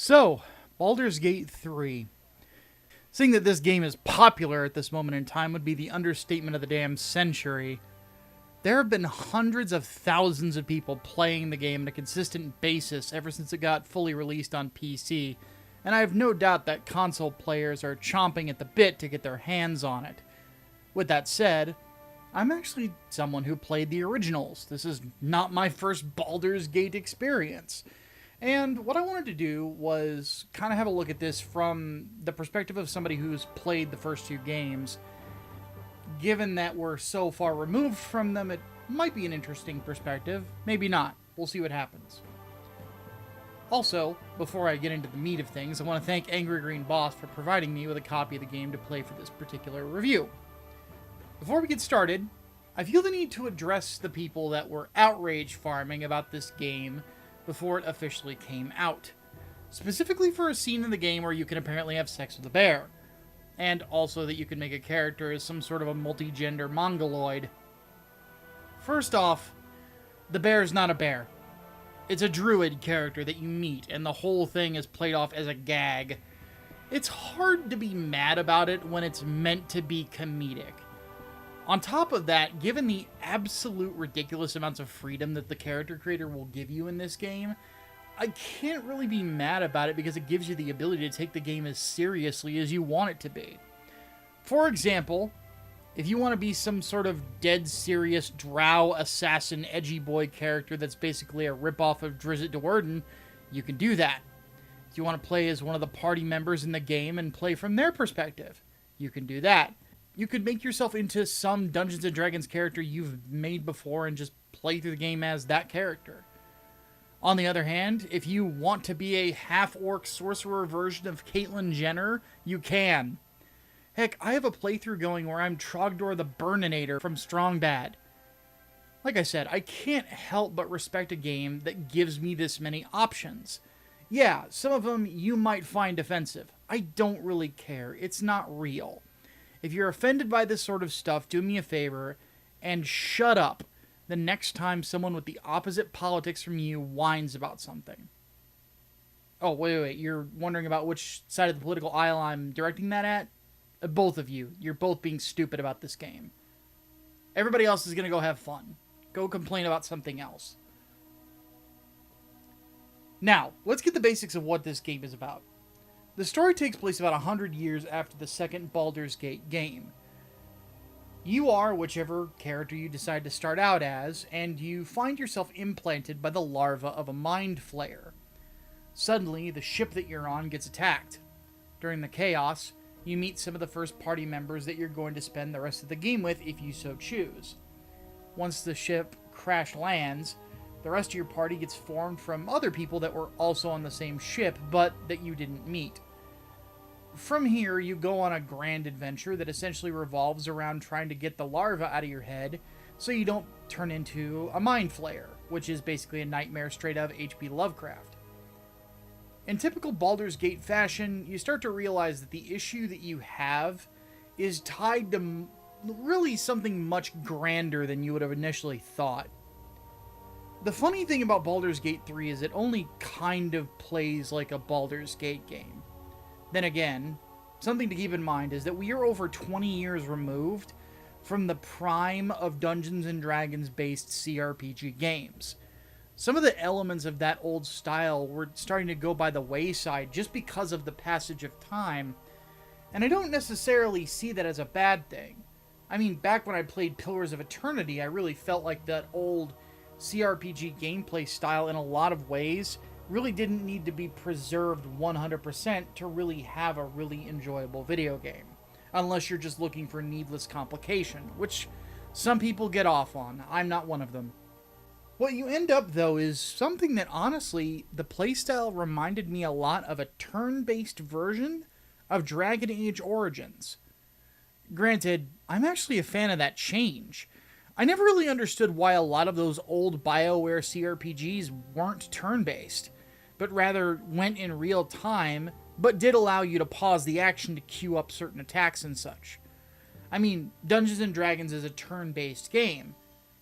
So, Baldur's Gate 3. Saying that this game is popular at this moment in time would be the understatement of the damn century. There have been hundreds of thousands of people playing the game on a consistent basis ever since it got fully released on PC, and I have no doubt that console players are chomping at the bit to get their hands on it. With that said, I'm actually someone who played the originals. This is not my first Baldur's Gate experience. And what I wanted to do was kind of have a look at this from the perspective of somebody who's played the first two games. Given that we're so far removed from them, it might be an interesting perspective. Maybe not. We'll see what happens. Also, before I get into the meat of things, I want to thank Angry Green Boss for providing me with a copy of the game to play for this particular review. Before we get started, I feel the need to address the people that were outrage farming about this game before it officially came out. Specifically for a scene in the game where you can apparently have sex with a bear. And also that you can make a character as some sort of a multi-gender mongoloid. First off, the bear's not a bear. It's a druid character that you meet, and the whole thing is played off as a gag. It's hard to be mad about it when it's meant to be comedic. On top of that, given the absolute ridiculous amounts of freedom that the character creator will give you in this game, I can't really be mad about it because it gives you the ability to take the game as seriously as you want it to be. For example, if you want to be some sort of dead serious drow assassin edgy boy character that's basically a ripoff of Drizzt Do'Urden, you can do that. If you want to play as one of the party members in the game and play from their perspective, you can do that. You could make yourself into some Dungeons & Dragons character you've made before and just play through the game as that character. On the other hand, if you want to be a half-orc sorcerer version of Caitlyn Jenner, you can. Heck, I have a playthrough going where I'm Trogdor the Burninator from Strong Bad. Like I said, I can't help but respect a game that gives me this many options. Yeah, some of them you might find offensive. I don't really care. It's not real. If you're offended by this sort of stuff, do me a favor and shut up the next time someone with the opposite politics from you whines about something. Oh, wait. You're wondering about which side of the political aisle I'm directing that at? Both of you. You're both being stupid about this game. Everybody else is going to go have fun. Go complain about something else. Now, let's get the basics of what this game is about. The story takes place about 100 years after the second Baldur's Gate game. You are whichever character you decide to start out as, and you find yourself implanted by the larva of a mind flayer. Suddenly, the ship that you're on gets attacked. During the chaos, you meet some of the first party members that you're going to spend the rest of the game with if you so choose. Once the ship crash lands, the rest of your party gets formed from other people that were also on the same ship, but that you didn't meet. From here, you go on a grand adventure that essentially revolves around trying to get the larva out of your head so you don't turn into a mind flayer, which is basically a nightmare straight out of H.P. Lovecraft. In typical Baldur's Gate fashion, you start to realize that the issue that you have is tied to really something much grander than you would have initially thought. The funny thing about Baldur's Gate 3 is it only kind of plays like a Baldur's Gate game. Then again, something to keep in mind is that we are over 20 years removed from the prime of Dungeons & Dragons based CRPG games. Some of the elements of that old style were starting to go by the wayside just because of the passage of time, and I don't necessarily see that as a bad thing. I mean, back when I played Pillars of Eternity, I really felt like that old CRPG gameplay style in a lot of ways really didn't need to be preserved 100% to really have a really enjoyable video game. Unless you're just looking for needless complication, which some people get off on. I'm not one of them. What you end up, though, is something that honestly, the playstyle reminded me a lot of a turn-based version of Dragon Age Origins. Granted, I'm actually a fan of that change. I never really understood why a lot of those old BioWare CRPGs weren't turn-based, but rather went in real time, but did allow you to pause the action to queue up certain attacks and such. I mean, Dungeons & Dragons is a turn-based game,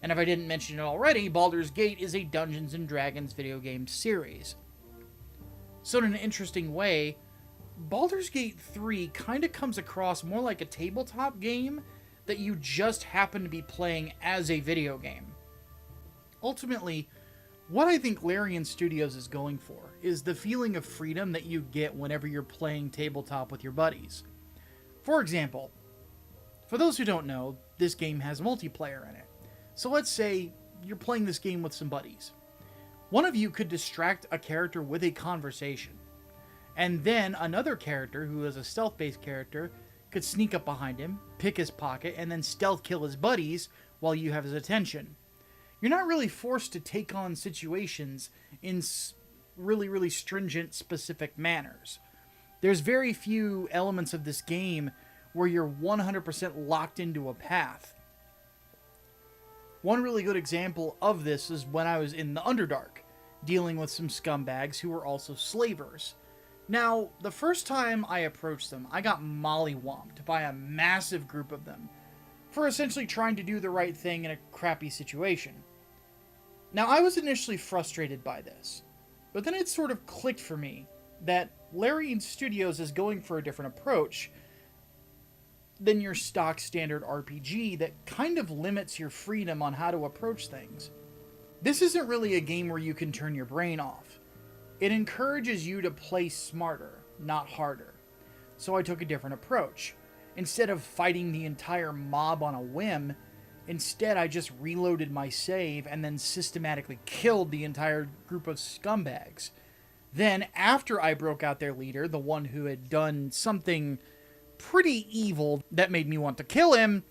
and if I didn't mention it already, Baldur's Gate is a Dungeons & Dragons video game series. So in an interesting way, Baldur's Gate 3 kind of comes across more like a tabletop game that you just happen to be playing as a video game. Ultimately, what I think Larian Studios is going for is the feeling of freedom that you get whenever you're playing tabletop with your buddies. For example, for those who don't know, this game has multiplayer in it. So let's say you're playing this game with some buddies. One of you could distract a character with a conversation, and then another character, who is a stealth-based character, could sneak up behind him, pick his pocket, and then stealth kill his buddies while you have his attention. You're not really forced to take on situations in really stringent, specific manners. There's very few elements of this game where you're 100% locked into a path. One really good example of this is when I was in the Underdark, dealing with some scumbags who were also slavers. Now, the first time I approached them, I got mollywomped by a massive group of them for essentially trying to do the right thing in a crappy situation. Now, I was initially frustrated by this, but then it sort of clicked for me that Larian Studios is going for a different approach than your stock standard RPG that kind of limits your freedom on how to approach things. This isn't really a game where you can turn your brain off. It encourages you to play smarter, not harder. So I took a different approach. Instead of fighting the entire mob on a whim, instead I just reloaded my save and then systematically killed the entire group of scumbags. Then, after I broke out their leader, the one who had done something pretty evil that made me want to kill him,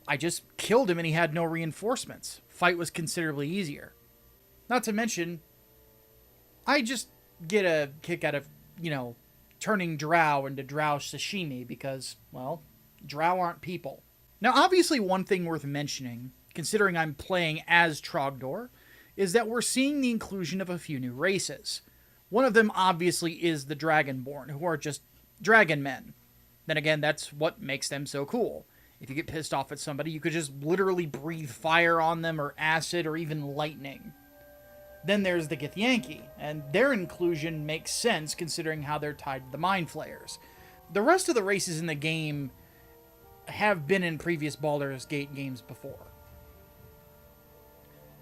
I just killed him and he had no reinforcements. Fight was considerably easier. Not to mention, I just get a kick out of, turning drow into drow sashimi because, well, drow aren't people. Now, obviously, one thing worth mentioning, considering I'm playing as Trogdor, is that we're seeing the inclusion of a few new races. One of them, obviously, is the Dragonborn, who are just dragon men. Then again, that's what makes them so cool. If you get pissed off at somebody, you could just literally breathe fire on them, or acid, or even lightning. Then there's the Githyanki, and their inclusion makes sense considering how they're tied to the Mind Flayers. The rest of the races in the game have been in previous Baldur's Gate games before.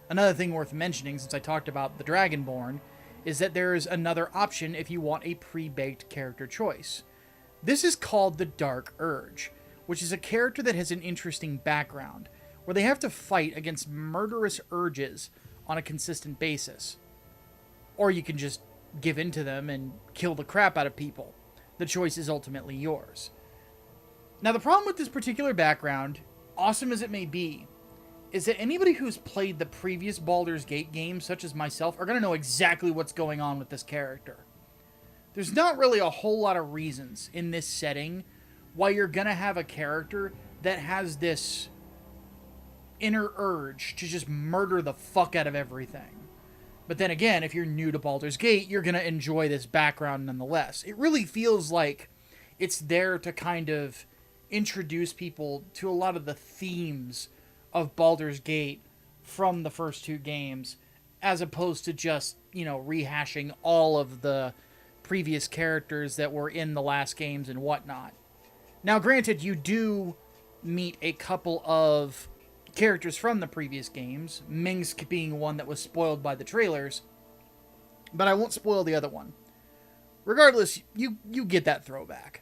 Another thing worth mentioning, since I talked about the Dragonborn, is that there is another option if you want a pre-baked character choice. This is called the Dark Urge, which is a character that has an interesting background, where they have to fight against murderous urges on a consistent basis. Or you can just give in to them and kill the crap out of people. The choice is ultimately yours. Now, the problem with this particular background, awesome as it may be, is that anybody who's played the previous Baldur's Gate games, such as myself, are going to know exactly what's going on with this character. There's not really a whole lot of reasons in this setting why you're going to have a character that has this inner urge to just murder the fuck out of everything. But then again, if you're new to Baldur's Gate, you're going to enjoy this background nonetheless. It really feels like it's there to kind of introduce people to a lot of the themes of Baldur's Gate from the first two games, as opposed to just, rehashing all of the previous characters that were in the last games and whatnot. Now, granted, you do meet a couple of characters from the previous games, Minsk being one that was spoiled by the trailers, but I won't spoil the other one. Regardless, you get that throwback.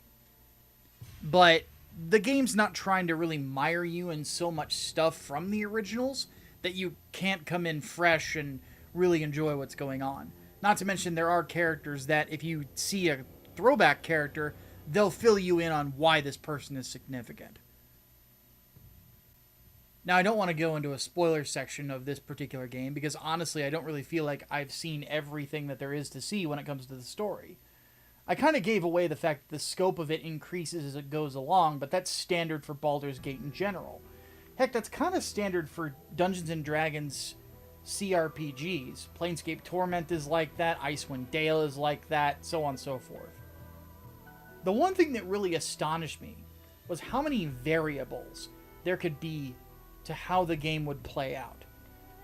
But the game's not trying to really mire you in so much stuff from the originals that you can't come in fresh and really enjoy what's going on. Not to mention there are characters that if you see a throwback character, they'll fill you in on why this person is significant. Now, I don't want to go into a spoiler section of this particular game because honestly, I don't really feel like I've seen everything that there is to see when it comes to the story. I kind of gave away the fact that the scope of it increases as it goes along, but that's standard for Baldur's Gate in general. Heck, that's kind of standard for Dungeons & Dragons CRPGs. Planescape Torment is like that, Icewind Dale is like that, so on and so forth. The one thing that really astonished me was how many variables there could be to how the game would play out.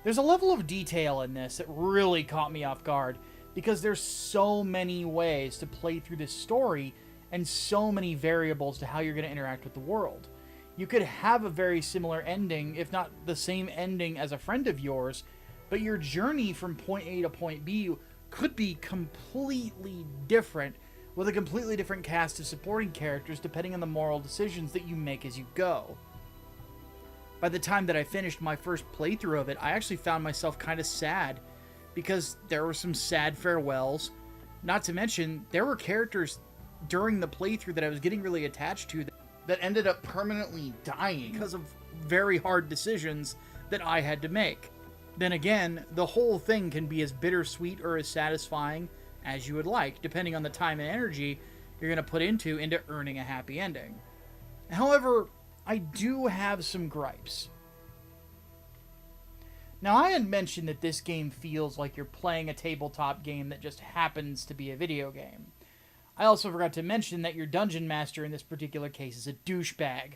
There's a level of detail in this that really caught me off guard because there's so many ways to play through this story and so many variables to how you're going to interact with the world. You could have a very similar ending, if not the same ending as a friend of yours, but your journey from point A to point B could be completely different, with a completely different cast of supporting characters depending on the moral decisions that you make as you go. By the time that I finished my first playthrough of it, I actually found myself kind of sad, because there were some sad farewells. Not to mention, there were characters during the playthrough that I was getting really attached to that ended up permanently dying because of very hard decisions that I had to make. Then again, the whole thing can be as bittersweet or as satisfying as you would like, depending on the time and energy you're going to put into earning a happy ending. However, I do have some gripes. Now, I had mentioned that this game feels like you're playing a tabletop game that just happens to be a video game. I also forgot to mention that your dungeon master in this particular case is a douchebag.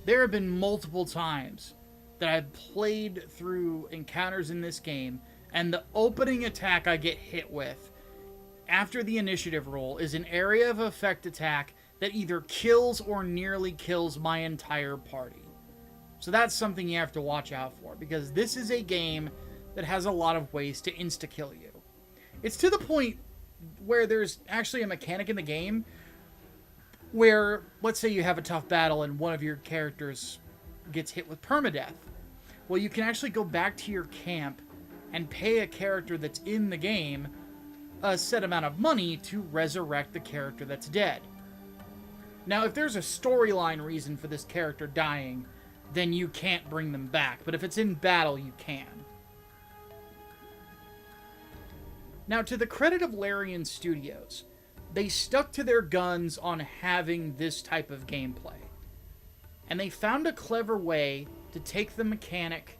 There have been multiple times that I've played through encounters in this game, and the opening attack I get hit with after the initiative roll is an area of effect attack that either kills or nearly kills my entire party. So that's something you have to watch out for, because this is a game that has a lot of ways to insta-kill you. It's to the point where there's actually a mechanic in the game where, let's say you have a tough battle and one of your characters gets hit with permadeath. Well, you can actually go back to your camp and pay a character that's in the game a set amount of money to resurrect the character that's dead. Now, if there's a storyline reason for this character dying, then you can't bring them back. But if it's in battle, you can. Now, to the credit of Larian Studios, they stuck to their guns on having this type of gameplay. And they found a clever way to take the mechanic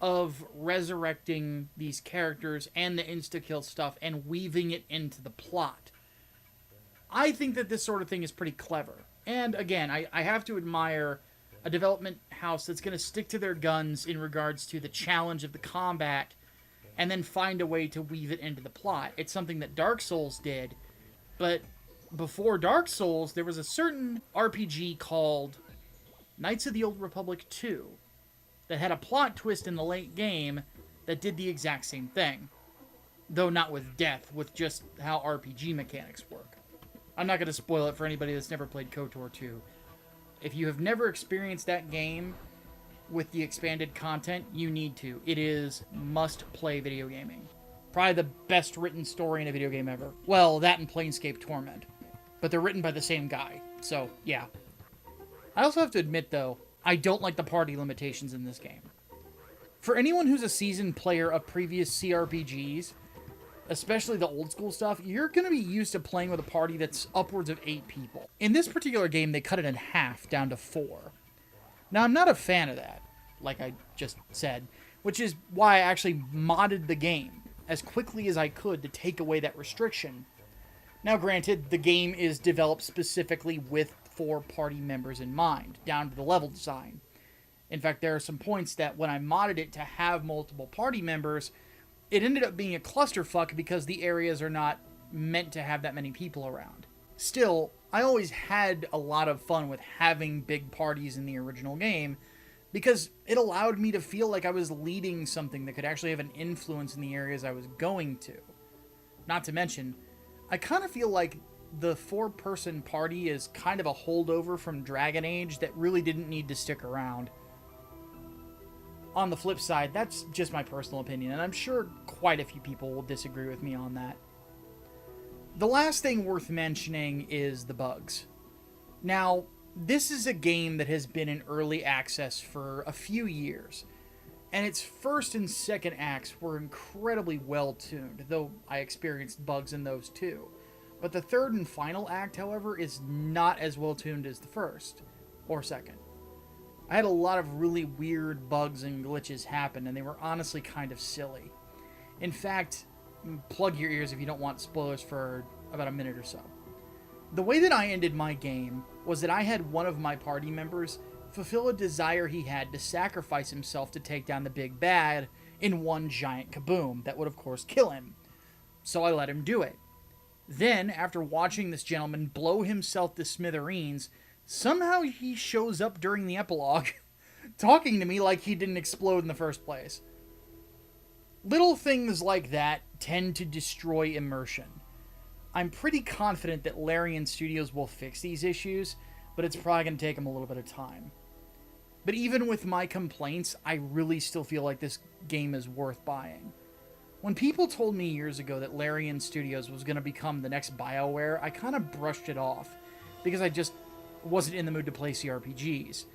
of resurrecting these characters and the insta-kill stuff and weaving it into the plot. I think that this sort of thing is pretty clever. And again, I have to admire a development house that's going to stick to their guns in regards to the challenge of the combat and then find a way to weave it into the plot. It's something that Dark Souls did, but before Dark Souls, there was a certain RPG called Knights of the Old Republic 2 that had a plot twist in the late game that did the exact same thing. Though not with death, with just how RPG mechanics work. I'm not going to spoil it for anybody that's never played KOTOR 2. If you have never experienced that game with the expanded content, you need to. It is must-play video gaming. Probably the best written story in a video game ever. Well, that and Planescape Torment. But they're written by the same guy, so yeah. I also have to admit, though, I don't like the party limitations in this game. For anyone who's a seasoned player of previous CRPGs, especially the old school stuff, you're going to be used to playing with a party that's upwards of 8 people. In this particular game, they cut it in half down to 4. Now, I'm not a fan of that, like I just said, which is why I actually modded the game as quickly as I could to take away that restriction. Now, granted, the game is developed specifically with 4 party members in mind, down to the level design. In fact, there are some points that when I modded it to have multiple party members, it ended up being a clusterfuck because the areas are not meant to have that many people around. Still, I always had a lot of fun with having big parties in the original game because it allowed me to feel like I was leading something that could actually have an influence in the areas I was going to. Not to mention, I kind of feel like the 4-person party is kind of a holdover from Dragon Age that really didn't need to stick around. On the flip side, that's just my personal opinion, and I'm sure quite a few people will disagree with me on that. The last thing worth mentioning is the bugs. Now, this is a game that has been in early access for a few years, and its first and second acts were incredibly well tuned, though I experienced bugs in those too. But the third and final act, however, is not as well tuned as the first or second. I had a lot of really weird bugs and glitches happen, and they were honestly kind of silly. In fact, plug your ears if you don't want spoilers for about a minute or so. The way that I ended my game was that I had one of my party members fulfill a desire he had to sacrifice himself to take down the big bad in one giant kaboom that would, of course, kill him. So I let him do it. Then, after watching this gentleman blow himself to smithereens, somehow he shows up during the epilogue, talking to me like he didn't explode in the first place. Little things like that tend to destroy immersion. I'm pretty confident that Larian Studios will fix these issues, but it's probably going to take them a little bit of time. But even with my complaints, I really still feel like this game is worth buying. When people told me years ago that Larian Studios was going to become the next BioWare, I kind of brushed it off, because I just wasn't in the mood to play CRPGs.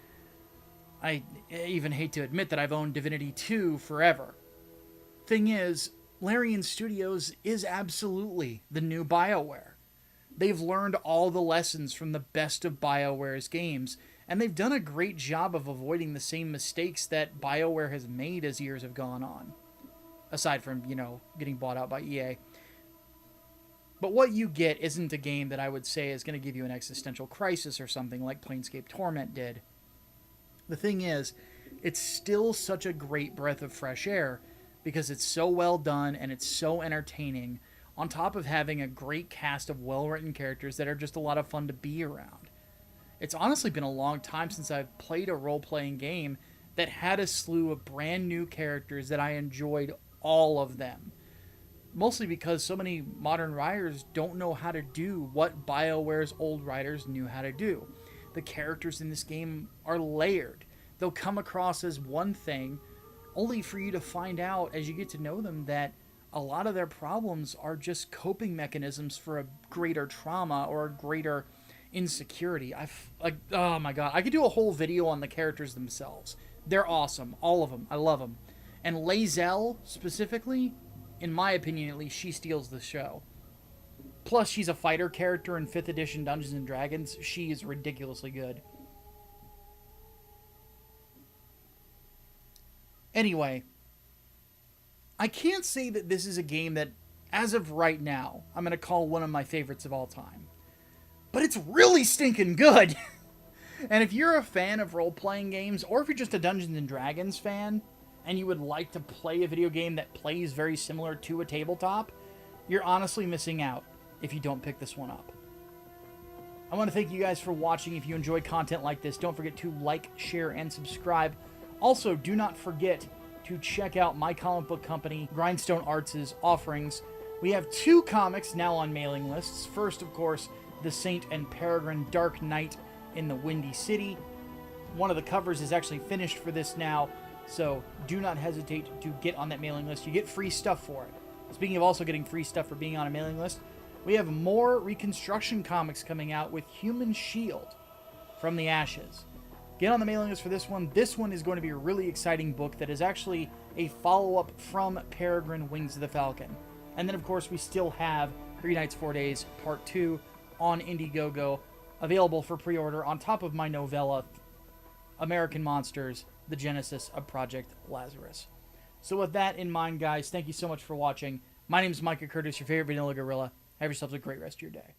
I even hate to admit that I've owned Divinity 2 forever. Thing is, Larian Studios is absolutely the new BioWare. They've learned all the lessons from the best of BioWare's games, and they've done a great job of avoiding the same mistakes that BioWare has made as years have gone on. Aside from, getting bought out by EA. But what you get isn't a game that I would say is going to give you an existential crisis or something like Planescape Torment did. The thing is, it's still such a great breath of fresh air because it's so well done and it's so entertaining, on top of having a great cast of well-written characters that are just a lot of fun to be around. It's honestly been a long time since I've played a role-playing game that had a slew of brand new characters that I enjoyed all of them. Mostly because so many modern writers don't know how to do what BioWare's old writers knew how to do. The characters in this game are layered. They'll come across as one thing, only for you to find out as you get to know them that a lot of their problems are just coping mechanisms for a greater trauma or a greater insecurity. Oh my god, I could do a whole video on the characters themselves. They're awesome, all of them. I love them. And Lae'zel, specifically, in my opinion at least, she steals the show. Plus, she's a fighter character in 5th edition Dungeons & Dragons. She is ridiculously good. Anyway, I can't say that this is a game that, as of right now, I'm going to call one of my favorites of all time. But it's really stinking good! And if you're a fan of role-playing games, or if you're just a Dungeons & Dragons fan, and you would like to play a video game that plays very similar to a tabletop, you're honestly missing out if you don't pick this one up. I want to thank you guys for watching. If you enjoy content like this, don't forget to like, share, and subscribe. Also, do not forget to check out my comic book company, Grindstone Arts' offerings. We have 2 comics now on mailing lists. First, of course, The Saint and Peregrine Dark Knight in the Windy City. One of the covers is actually finished for this now, so do not hesitate to get on that mailing list. You get free stuff for it. Speaking of also getting free stuff for being on a mailing list, we have more Reconstruction comics coming out with Human Shield from the Ashes. Get on the mailing list for this one. This one is going to be a really exciting book that is actually a follow-up from Peregrine Wings of the Falcon. And then, of course, we still have 3 Nights, 4 Days, Part 2 on Indiegogo, available for pre-order on top of my novella, American Monsters, The Genesis of Project Lazarus. So with that in mind, guys, thank you so much for watching. My name is Micah Curtis, your favorite vanilla gorilla. Have yourselves a great rest of your day.